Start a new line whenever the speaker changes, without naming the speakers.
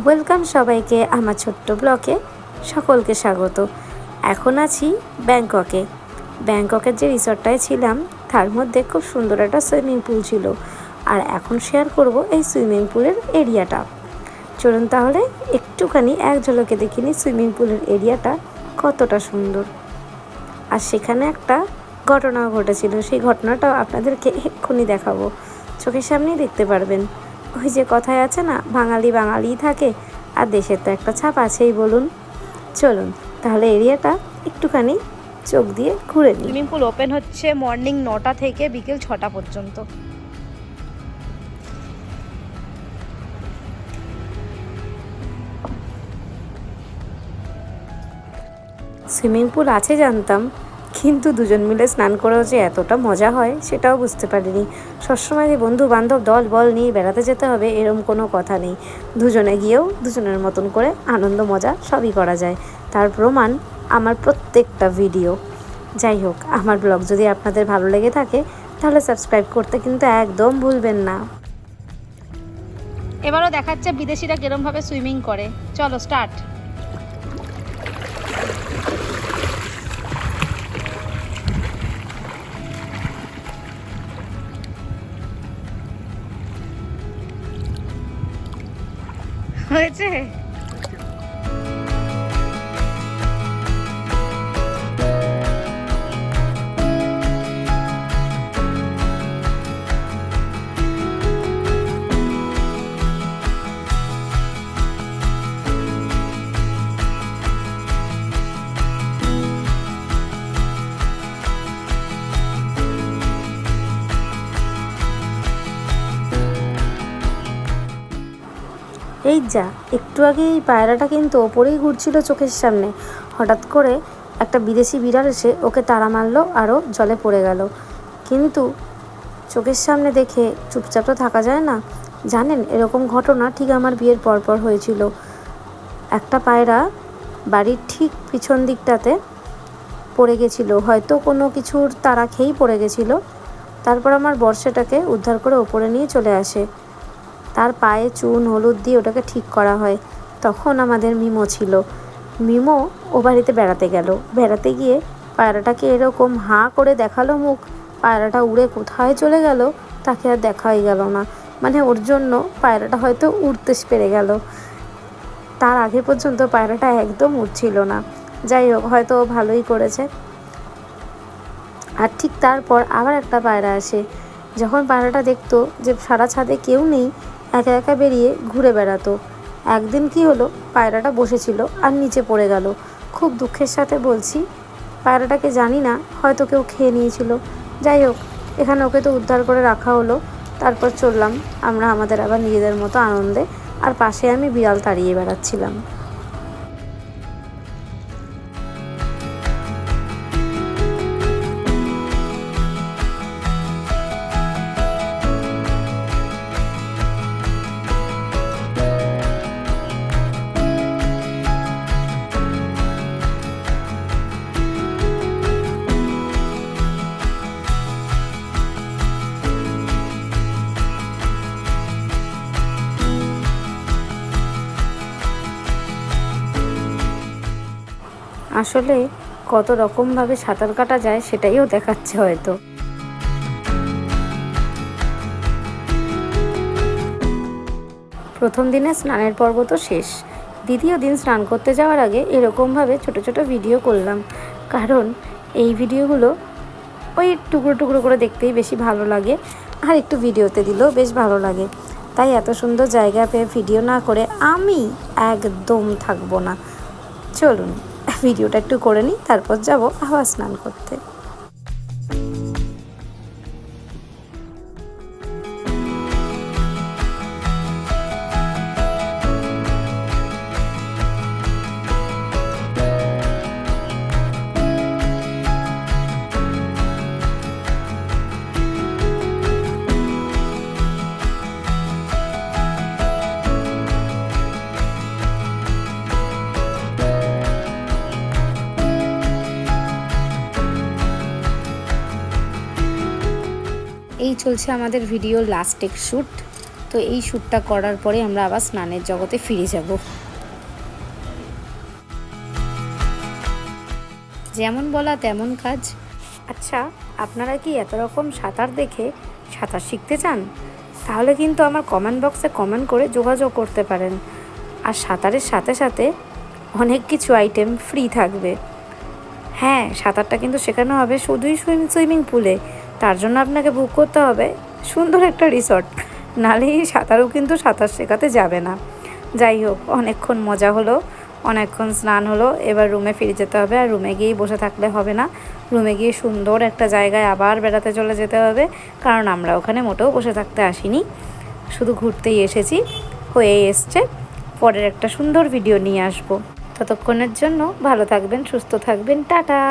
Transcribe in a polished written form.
Welcome সবাইকে আমার ছোট্ট ব্লগে সকলকে স্বাগত। এখন আছি ব্যাংককের যে রিসর্টটায় ছিলাম তার মধ্যে খুব সুন্দর একটা সুইমিং পুল ছিল। আর এখন শেয়ার করব এই সুইমিং পুলের এরিয়াটা। চলুন তাহলে একটুখানি এক ঝলকে দেখিনি সুইমিং পুলের এরিয়াটা কতটা সুন্দর। আর সেখানে একটা ঘটনাও ঘটেছিল, সেই ঘটনাটাও আপনাদেরকে এক্ষুনি দেখাবো, চোখের সামনেই দেখতে পারবেন। ওই যে কথায় আছে না, বাঙালি বাঙালিই থাকে, আর দেশের তো একটা ছাপ আছেই বলুন। চলুন তাহলে এরিয়াটা একটুখানি চোখ দিয়ে ঘুরে নিই।
সুইমিং পুল ওপেন হচ্ছে মর্নিং 9টা থেকে বিকেল 6টা পর্যন্ত।
সুইমিং পুল আছে জানতাম, কিন্তু দুজন মিলে স্নান করেও যে এতটা মজা হয় সেটাও বুঝতে পারিনি। সবসময় যে বন্ধু বান্ধব দল বল নিয়ে বেড়াতে যেতে হবে এরম কোনো কথা নেই। দুজনে গিয়েও দুজনের মতন করে আনন্দ মজা সবই করা যায়। তার প্রমাণ আমার প্রত্যেকটা ভিডিও। যাই হোক, আমার ব্লগ যদি আপনাদের ভালো লেগে থাকে তাহলে সাবস্ক্রাইব করতে কিন্তু একদম ভুলবেন না।
এবারও দেখাচ্ছে বিদেশিরা কিরমভাবে সুইমিং করে। চলো স্টার্ট। হয়েছে।
এই যা একটু আগে এই পায়রাটা কিন্তু ওপরেই ঘুরছিল চোখের সামনে, হঠাৎ করে একটা বিদেশি বিড়াল এসে ওকে তাড়া মারলো, আরও জলে পড়ে গেল। কিন্তু চোখের সামনে দেখে চুপচাপ তো থাকা যায় না। জানেন, এরকম ঘটনা ঠিক আমার বিয়ের পরপর হয়েছিল। একটা পায়রা বাড়ির ঠিক পিছন দিকটাতে পড়ে গেছিল, হয়তো কোনো কিছুর তাড়া খেয়েই পড়ে গেছিল। তারপর আমার বর সেটাকে উদ্ধার করে ওপরে নিয়ে চলে আসে। তার পায়ে চুন হলুদ দিয়ে ওটাকে ঠিক করা হয়। তখন আমাদের মিমো ছিল। মিমো ও বাড়িতে বেড়াতে গেল, বেড়াতে গিয়ে পায়রাটাকে এরকম হাঁ করে দেখালো মুখ, পায়রাটা উড়ে কোথায় চলে গেল তাকে আর দেখাই গেল না। মানে ওর জন্য পায়রাটা হয়তো উড়তে পেরে গেল, তার আগে পর্যন্ত পায়রাটা একদম উড়ছিল না। যাই হোক, হয়তো ও ভালোই করেছে। আর ঠিক তারপর আবার একটা পায়রা আসে। যখন পায়রাটা দেখতো যে সারা ছাদে কেউ নেই, একা একা বেরিয়ে ঘুরে বেড়াতো। একদিন কি হলো, পায়রাটা বসেছিল আর নিচে পড়ে গেল। খুব দুঃখের সাথে বলছি, পায়রাটাকে জানি না, হয়তো কেউ খেয়ে নিয়েছিল। যাই হোক, এখানে ওকে তো উদ্ধার করে রাখা হলো। তারপর চললাম আমরা আমাদের আবার নিজেদের মতো আনন্দে। আর পাশে আমি বিড়াল তাড়িয়ে বেড়াচ্ছিলাম। আসলে কত রকমভাবে সাঁতার কাটা যায় সেটাইও দেখাচ্ছে হয়তো। প্রথম দিনে স্নানের পর্ব তো শেষ। দ্বিতীয় দিন স্নান করতে যাওয়ার আগে এরকমভাবে ছোট ছোট ভিডিও করলাম, কারণ এই ভিডিওগুলো ওই টুকরো টুকরো করে দেখতেই বেশি ভালো লাগে, আর একটু ভিডিওতে দিলেও বেশ ভালো লাগে। তাই এত সুন্দর জায়গা পেয়ে ভিডিও না করে আমি একদম থাকবো না। চলুন ভিডিওটা একটু করে নিই, তারপর যাব আবার স্নান করতে। এই চলছে আমাদের ভিডিও লাস্ট টেক শ্যুট। তো তো এই শ্যুটটা করার পরে আমরা আবার স্নানের জগতে ফিরে যাব। যেমন বলা তেমন কাজ। আচ্ছা, আপনারা কি এত রকম সাঁতার দেখে সাঁতার শিখতে চান? তাহলে কিন্তু আমার কমেন্ট বক্সে কমেন্ট করে যোগাযোগ করতে পারেন। আর সাঁতারের সাথে সাথে অনেক কিছু আইটেম ফ্রি থাকবে। হ্যাঁ, সাঁতারটা কিন্তু শেখানো হবে শুধুই সুইমিং পুলে। তার জন্য আপনাকে বুক করতে হবে সুন্দর একটা রিসর্ট, নাহলে সাঁতারও কিন্তু সাঁতার শেখাতে যাবে না। যাই হোক, অনেকক্ষণ মজা হলো, অনেকক্ষণ স্নান হলো, এবার রুমে ফিরে যেতে হবে। আর রুমে গিয়েই বসে থাকলে হবে না, রুমে গিয়ে সুন্দর একটা জায়গায় আবার বেড়াতে চলে যেতে হবে, কারণ আমরা ওখানে মোটেও বসে থাকতে আসিনি, শুধু ঘুরতেই এসেছি। হয়ে এসছে, পরের একটা সুন্দর ভিডিও নিয়ে আসবো। ততক্ষণের জন্য ভালো থাকবেন, সুস্থ থাকবেন, টাটা।